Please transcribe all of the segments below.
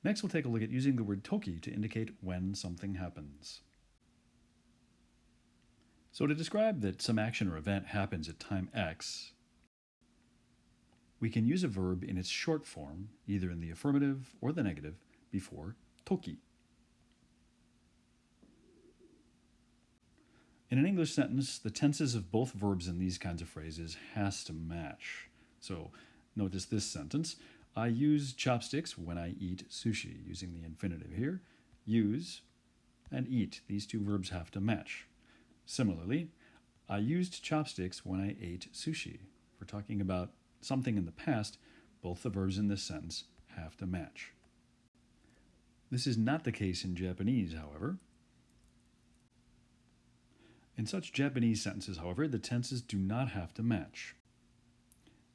Next, we'll take a look at using the word toki to indicate when something happens. So to describe that some action or event happens at time x, we can use a verb in its short form, either in the affirmative or the negative, before toki. In an English sentence, the tenses of both verbs in these kinds of phrases has to match. So notice this sentence. I use chopsticks when I eat sushi, using the infinitive here. Use and eat, these two verbs have to match. Similarly, I used chopsticks when I ate sushi. If we're talking about something in the past, both the verbs in this sentence have to match. This is not the case in Japanese, however. In such Japanese sentences, however, the tenses do not have to match.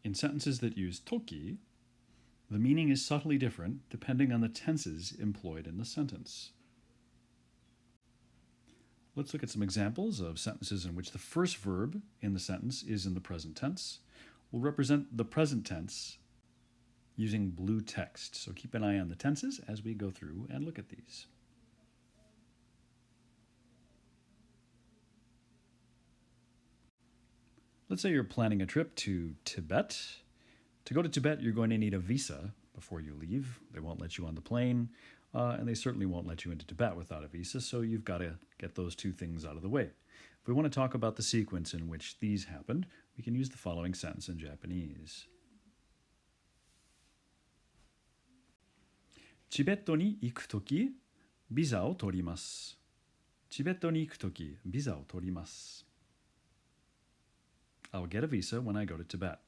In sentences that use toki, the meaning is subtly different depending on the tenses employed in the sentence. Let's look at some examples of sentences in which the first verb in the sentence is in the present tense. We'll represent the present tense using blue text. So keep an eye on the tenses as we go through and look at these. Let's say you're planning a trip to Tibet. To go to Tibet, you're going to need a visa before you leave. They won't let you on the plane, and they certainly won't let you into Tibet without a visa, so you've got to get those two things out of the way. If we want to talk about the sequence in which these happened, we can use the following sentence in Japanese. チベットに行くとき、ビザを取ります。チベットに行くとき、ビザを取ります。I'll get a visa when I go to Tibet.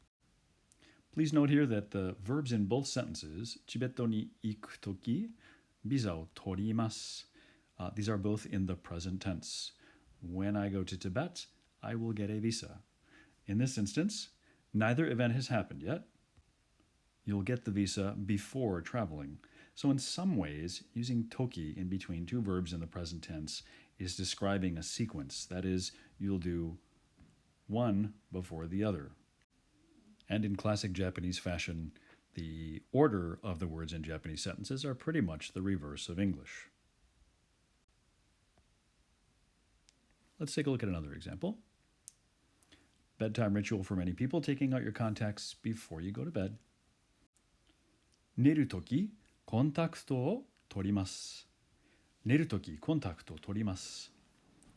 Please note here that the verbs in both sentences, チベットに行くとき、ビザを取ります。These are both in the present tense. When I go to Tibet, I will get a visa. In this instance, neither event has happened yet. You'll get the visa before traveling. So in some ways, using toki in between two verbs in the present tense is describing a sequence. That is, you'll do one before the other. And in classic Japanese fashion, the order of the words in Japanese sentences are pretty much the reverse of English. Let's take a look at another example. Bedtime ritual for many people, taking out your contacts before you go to bed. 寝るとき、コンタクトを取ります。寝るとき、コンタクトを取ります。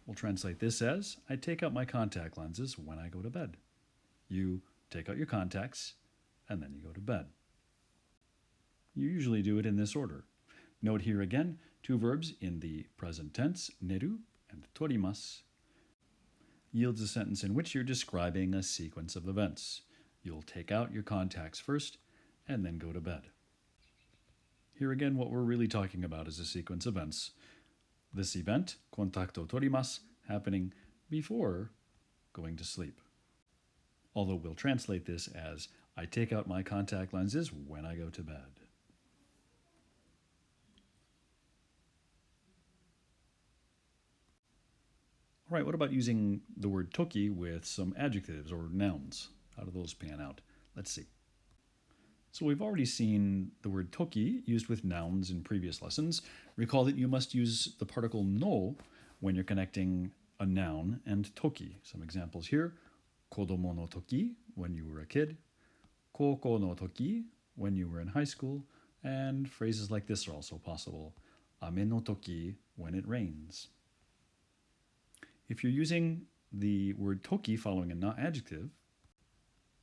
We'll translate this as, I take out my contact lenses when I go to bed. You take out your contacts, and then you go to bed. You usually do it in this order. Note here again, two verbs in the present tense, neru and torimasu, yields a sentence in which you're describing a sequence of events. You'll take out your contacts first, and then go to bed. Here again, what we're really talking about is a sequence of events. This event, kontakto torimasu, happening before going to sleep. Although we'll translate this as, I take out my contact lenses when I go to bed. All right, what about using the word toki with some adjectives or nouns? How do those pan out? Let's see. So we've already seen the word toki used with nouns in previous lessons. Recall that you must use the particle no when you're connecting a noun and toki. Some examples here. Kodomo no toki, when you were a kid. Koukou no toki, when you were in high school. And phrases like this are also possible. Ame no toki, when it rains. If you're using the word toki following a na adjective,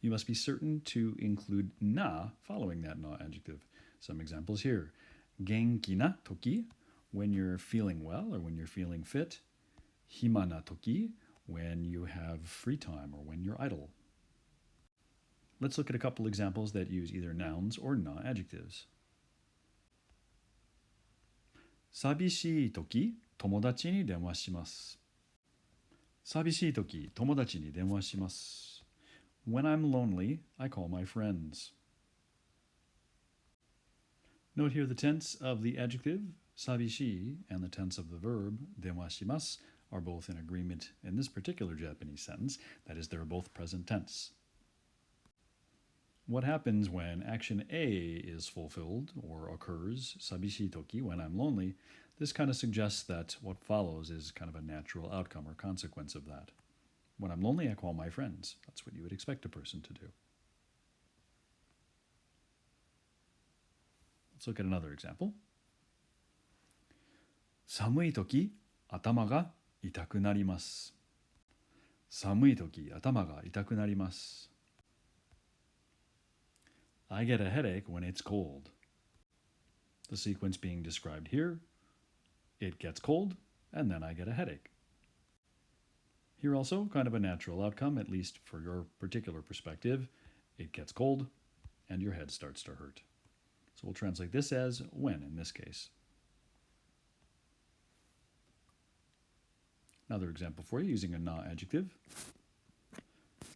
you must be certain to include na following that na adjective. Some examples here. Genki na toki, when you're feeling well or when you're feeling fit. Hima na toki, when you have free time or when you're idle. Let's look at a couple examples that use either nouns or na adjectives. 寂しいとき、友達に電話します。寂しいとき、友達に電話します。When I'm lonely, I call my friends. Note here the tense of the adjective, 寂しい, and the tense of the verb, 電話します, are both in agreement in this particular Japanese sentence. That is, they're both present tense. What happens when action A is fulfilled or occurs, sabishii toki, when I'm lonely? This kind of suggests that what follows is kind of a natural outcome or consequence of that. When I'm lonely, I call my friends. That's what you would expect a person to do. Let's look at another example. 寒い時、頭が痛くなります。寒い時、頭が痛くなります。I get a headache when it's cold. The sequence being described here, it gets cold, and then I get a headache. Here also, kind of a natural outcome, at least for your particular perspective. It gets cold, and your head starts to hurt. So we'll translate this as when in this case. Another example for you using a na adjective.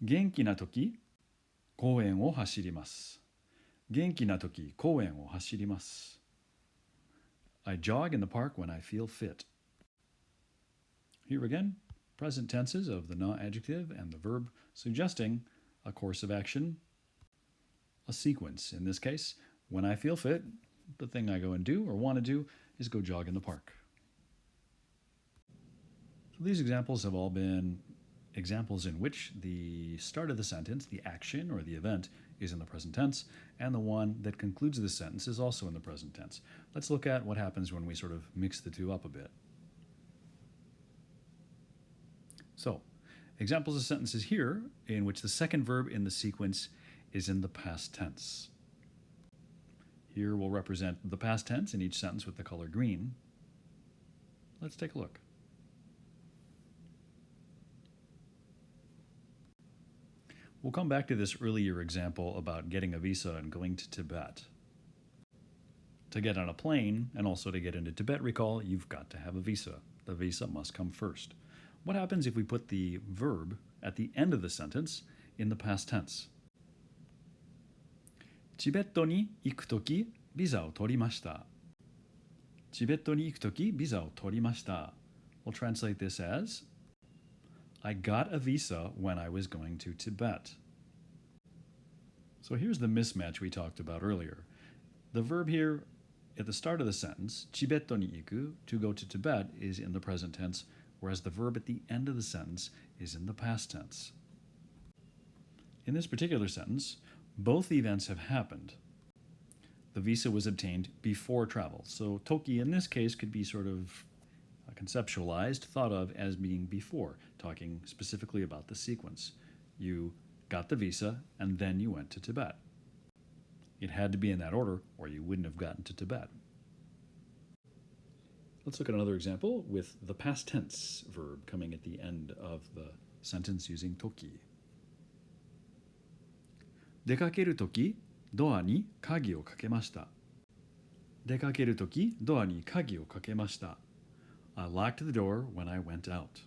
元気な時、公園を走ります。元気な時、公園を走ります。I jog in the park when I feel fit. Here again, present tenses of the na adjective and the verb suggesting a course of action, a sequence. In this case, when I feel fit, the thing I go and do or want to do is go jog in the park. So these examples have all been examples in which the start of the sentence, the action or the event, is in the present tense, and the one that concludes the sentence is also in the present tense. Let's look at what happens when we sort of mix the two up a bit. So, examples of sentences here in which the second verb in the sequence is in the past tense. Here we'll represent the past tense in each sentence with the color green. Let's take a look. We'll come back to this earlier example about getting a visa and going to Tibet. To get on a plane and also to get into Tibet, recall, you've got to have a visa. The visa must come first. What happens if we put the verb at the end of the sentence in the past tense? チベットに行くとき、ビザを取りました。チベットに行くとき、ビザを取りました。We'll translate this as, I got a visa when I was going to Tibet. So here's the mismatch we talked about earlier. The verb here at the start of the sentence, チベットに行く, to go to Tibet, is in the present tense, whereas the verb at the end of the sentence is in the past tense. In this particular sentence, both events have happened. The visa was obtained before travel. So toki in this case could be sort of conceptualized, thought of as being before, talking specifically about the sequence. You got the visa and then you went to Tibet. It had to be in that order or you wouldn't have gotten to Tibet. Let's look at another example with the past tense verb coming at the end of the sentence using toki. 出かけるとき、ドアに鍵をかけました。出かけるとき、ドアに鍵をかけました。I locked the door when I went out.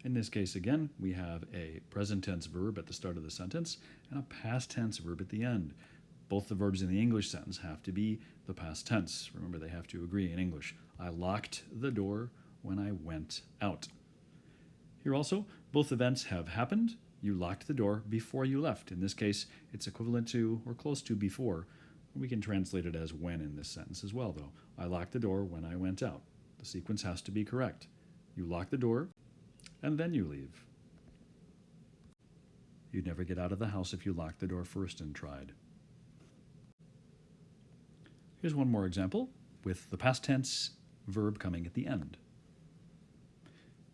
In this case, again, we have a present tense verb at the start of the sentence and a past tense verb at the end. Both the verbs in the English sentence have to be the past tense. Remember, they have to agree in English. I locked the door when I went out. Here also, both events have happened. You locked the door before you left. In this case, it's equivalent to or close to before. We can translate it as when in this sentence as well, though. I locked the door when I went out. The sequence has to be correct. You lock the door, and then you leave. You'd never get out of the house if you locked the door first and tried. Here's one more example with the past tense verb coming at the end.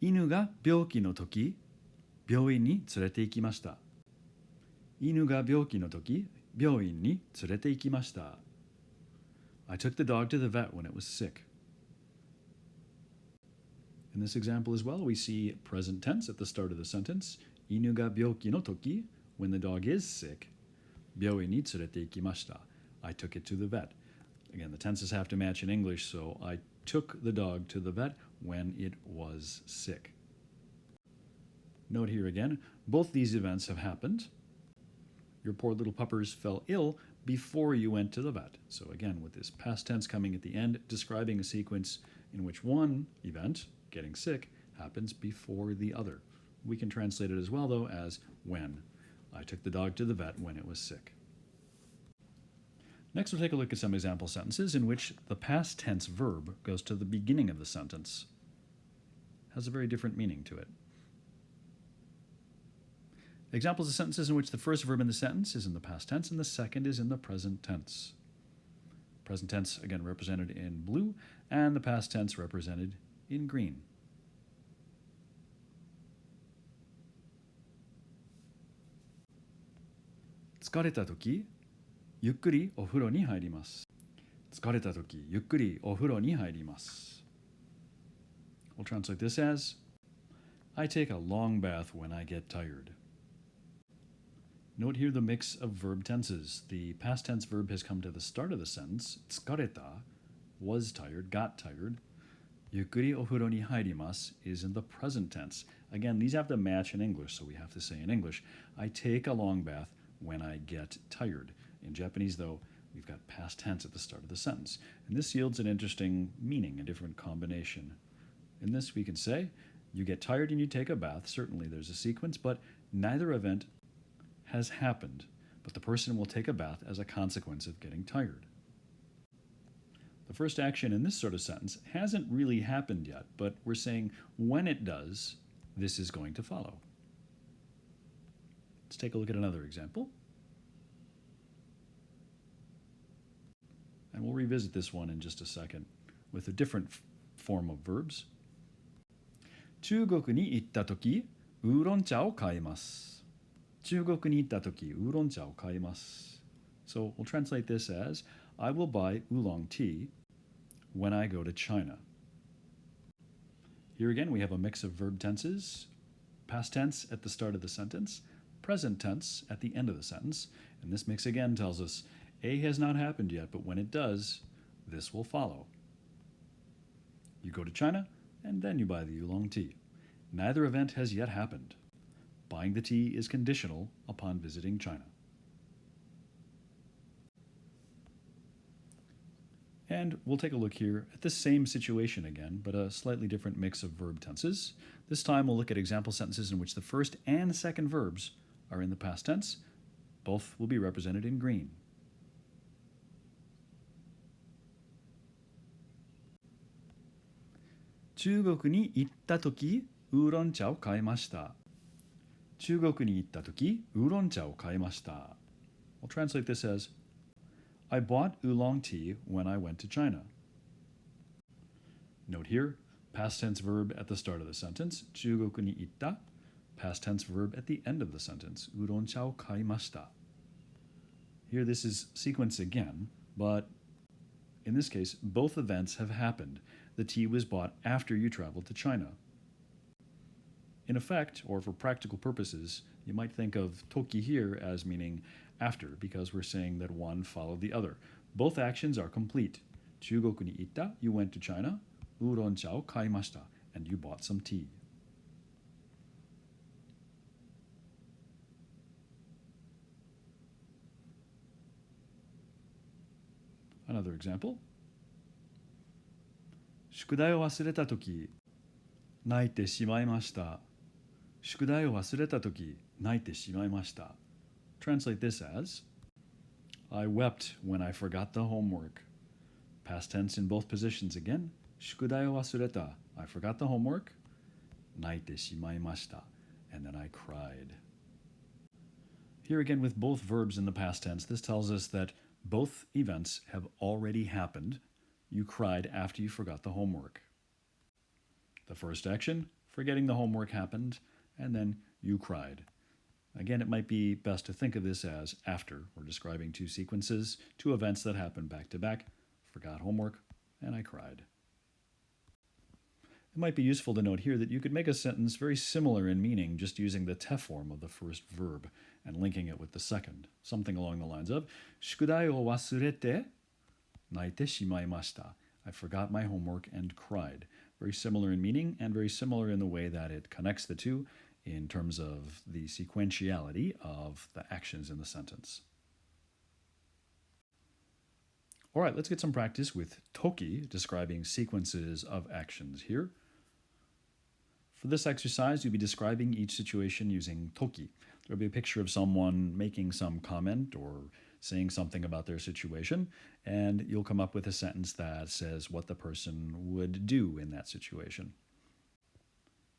犬が病気の時、病院に連れて行きました。犬が病気の時、病院に連れて行きました。I took the dog to the vet when it was sick. In this example as well, we see present tense at the start of the sentence. 犬が病気の時, when the dog is sick. 病院に連れて行きました. I took it to the vet. Again, the tenses have to match in English, so I took the dog to the vet when it was sick. Note here again, both these events have happened. Your poor little puppers fell ill before you went to the vet. So again, with this past tense coming at the end, describing a sequence in which one event, getting sick, happens before the other. We can translate it as well, though, as when. I took the dog to the vet when it was sick. Next, we'll take a look at some example sentences in which the past tense verb goes to the beginning of the sentence. It has a very different meaning to it. Examples of sentences in which the first verb in the sentence is in the past tense and the second is in the present tense. Present tense, again, represented in blue, and the past tense represented in green. 疲れたとき、ゆっくりお風呂に入ります。疲れたとき、ゆっくりお風呂に入ります。We'll translate this as, I take a long bath when I get tired. Note here the mix of verb tenses. The past tense verb has come to the start of the sentence. 疲れた was tired, got tired. ゆっくりお風呂に入ります is in the present tense. Again, these have to match in English, so we have to say in English, I take a long bath when I get tired. In Japanese, though, we've got past tense at the start of the sentence. And this yields an interesting meaning, a different combination. In this, we can say, you get tired and you take a bath. Certainly there's a sequence, but neither event has happened, but the person will take a bath as a consequence of getting tired. The first action in this sort of sentence hasn't really happened yet, but we're saying when it does, this is going to follow. Let's take a look at another example. And we'll revisit this one in just a second with a different form of verbs. 中国に行ったとき、ウーロン茶を買います。中国に行ったとき、ウーロン茶を買います。So we'll translate this as, I will buy oolong tea when I go to China. Here again, we have a mix of verb tenses, past tense at the start of the sentence, present tense at the end of the sentence, and this mix again tells us A has not happened yet, but when it does, this will follow. You go to China, and then you buy the oolong tea. Neither event has yet happened. Buying the tea is conditional upon visiting China. And we'll take a look here at the same situation again, but a slightly different mix of verb tenses. This time we'll look at example sentences in which the first and second verbs are in the past tense. Both will be represented in green. 中国に行ったとき、ウーロン茶を買いました。中国に行ったとき、ウーロン茶を買いました。I'll translate this as, I bought oolong tea when I went to China. Note here, past tense verb at the start of the sentence, 中国に行った, past tense verb at the end of the sentence, ウーロン茶を買いました. Here this is sequence again, but in this case, both events have happened. The tea was bought after you traveled to China. In effect, or for practical purposes, you might think of toki here as meaning after, because we're saying that one followed the other. Both actions are complete. 中国に行った, you went to China. ウーロン茶を買いました, and you bought some tea. Another example. 宿題を忘れたとき、泣いてしまいました。宿題を忘れたとき、泣いてしまいました。Translate this as, I wept when I forgot the homework. Past tense in both positions again. 宿題を忘れた, I forgot the homework. 泣いてしまいました, and then I cried. Here again with both verbs in the past tense, this tells us that both events have already happened. You cried after you forgot the homework. The first action, forgetting the homework, happened, and then you cried. Again, it might be best to think of this as after. We're describing two sequences, two events that happened back to back. Forgot homework, and I cried. It might be useful to note here that you could make a sentence very similar in meaning just using the te form of the first verb and linking it with the second. Something along the lines of, 宿題を忘れて泣いてしまいました. I forgot my homework and cried. Very similar in meaning and very similar in the way that it connects the two in terms of the sequentiality of the actions in the sentence. All right, let's get some practice with toki, describing sequences of actions here. For this exercise, you'll be describing each situation using toki. There'll be a picture of someone making some comment or saying something about their situation, and you'll come up with a sentence that says what the person would do in that situation.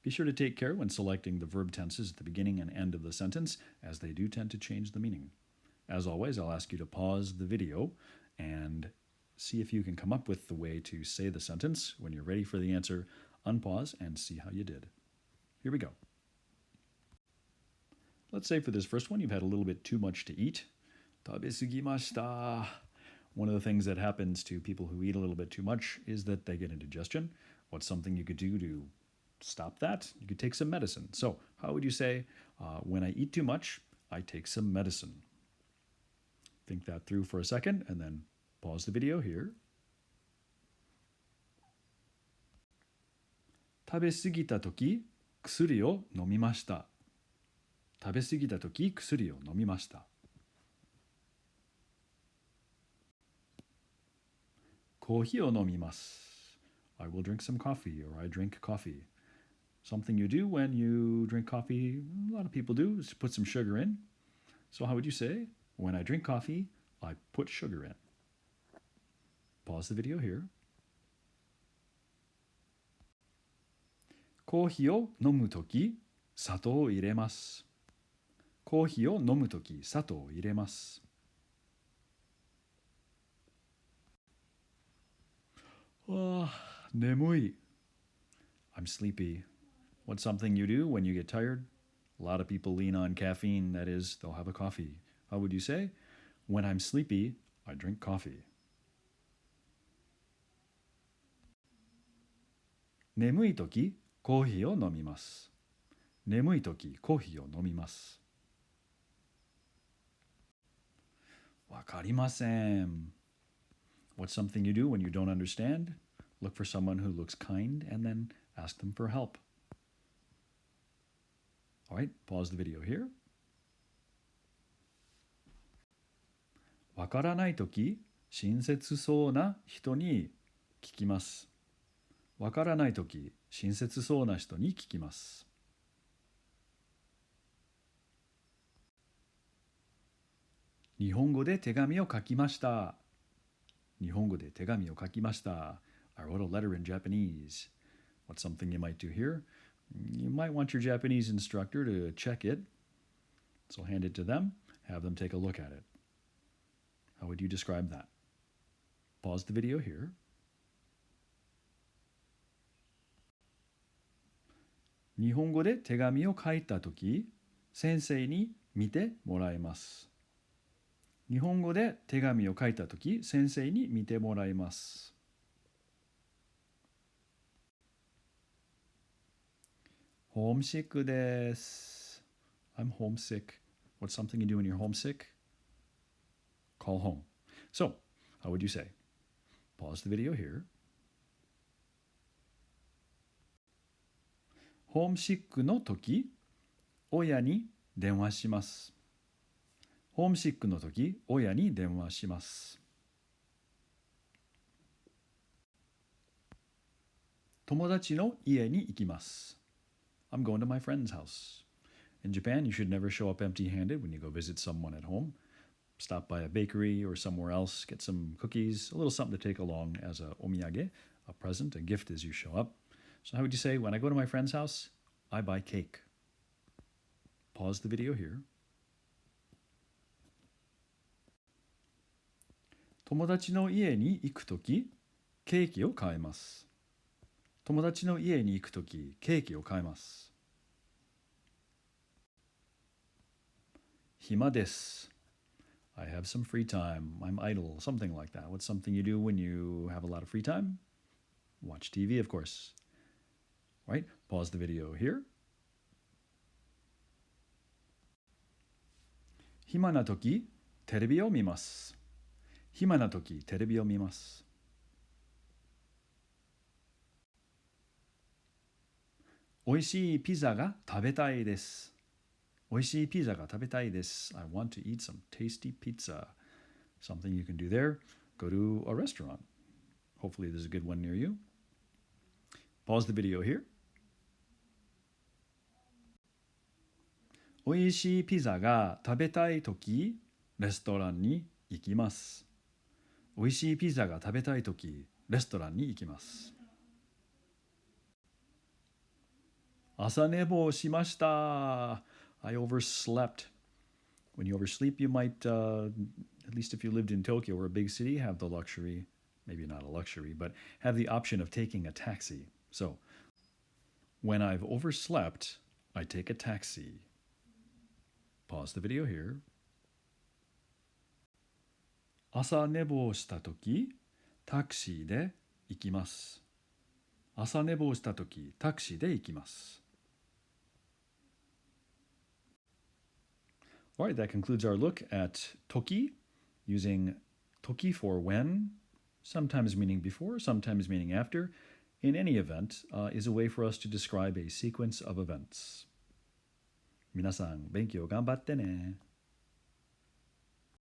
Be sure to take care when selecting the verb tenses at the beginning and end of the sentence, as they do tend to change the meaning. As always, I'll ask you to pause the video and see if you can come up with the way to say the sentence. When you're ready for the answer, unpause and see how you did. Here we go. Let's say for this first one, you've had a little bit too much to eat. 食べ過ぎました. One of the things that happens to people who eat a little bit too much is that they get indigestion. What's something you could do to stop that? You could take some medicine. So how would you say, when I eat too much, I take some medicine? Think that through for a second and then pause the video here. 食べ過ぎたとき、薬を飲みました. 食べ過ぎたとき、薬を飲みました. コーヒーを飲みます. I will drink some coffee, or I drink coffee. Something you do when you drink coffee, a lot of people do, is put some sugar in. So how would you say, when I drink coffee, I put sugar in? Pause the video here. コーヒーを飲むとき、砂糖を入れます. コーヒーを飲むとき、砂糖を入れます. Nemui. I'm sleepy. What's something you do when you get tired? A lot of people lean on caffeine. That is, they'll have a coffee. How would you say? When I'm sleepy, I drink coffee. 眠いとき、コーヒーを飲みます. 眠いとき、コーヒーを飲みます. わかりません. What's something you do when you don't understand? Look for someone who looks kind and then ask them for help. All right, pause the video here. わからないとき、親切そうな人に聞きます. わからないとき、親切そうな人に聞きます. 日本語で手紙を書きました. 日本語で手紙を書きました. I wrote a letter in Japanese. What's something you might do here? You might want your Japanese instructor to check it. So hand it to them, have them take a look at it. How would you describe that? Pause the video here. 日本語で手紙を書いたとき、先生に見てもらいます. 日本語で手紙を書いたとき、先生に見てもらいます. Homesick です. I'm homesick. What's something you do when you're homesick? Call home. So, how would you say? Pause the video here. ホームシックの時、親に電話します. ホームシックの時、親に電話します. 友達の家に行きます. I'm going to my friend's house. In Japan, you should never show up empty-handed when you go visit someone at home. Stop by a bakery or somewhere else, get some cookies, a little something to take along as a omiyage, a present, a gift as you show up. So how would you say, when I go to my friend's house, I buy cake? Pause the video here. 友達の家に行くとき、ケーキを買います. 友達の家に行くとき、ケーキを買います. 暇です. I have some free time. I'm idle. Something like that. What's something you do when you have a lot of free time? Watch TV, of course. All right, pause the video here. 暇なとき、テレビを見ます. 暇なとき、テレビを見ます. おいしいピザが食べたいです. おいしいピザが食べたいです. I want to eat some tasty pizza. Something you can do there, go to a restaurant. Hopefully there's a good one near you. Pause the video here. 美味しいピザが食べたいとき、レストランに行きます。美味しいピザが食べたいとき、レストランに行きます。朝寝坊しました。I overslept. When you oversleep, you might, at least if you lived in Tokyo or a big city, have the luxury, maybe not a luxury, but have the option of taking a taxi. So, when I've overslept, I take a taxi. Pause the video here. 朝寝坊したとき、タクシーで行きます。朝寝坊したとき、タクシーで行きます。All right, that concludes our look at toki, using toki for when, sometimes meaning before, sometimes meaning after. In any event, is a way for us to describe a sequence of events. 皆さん、勉強頑張ってね。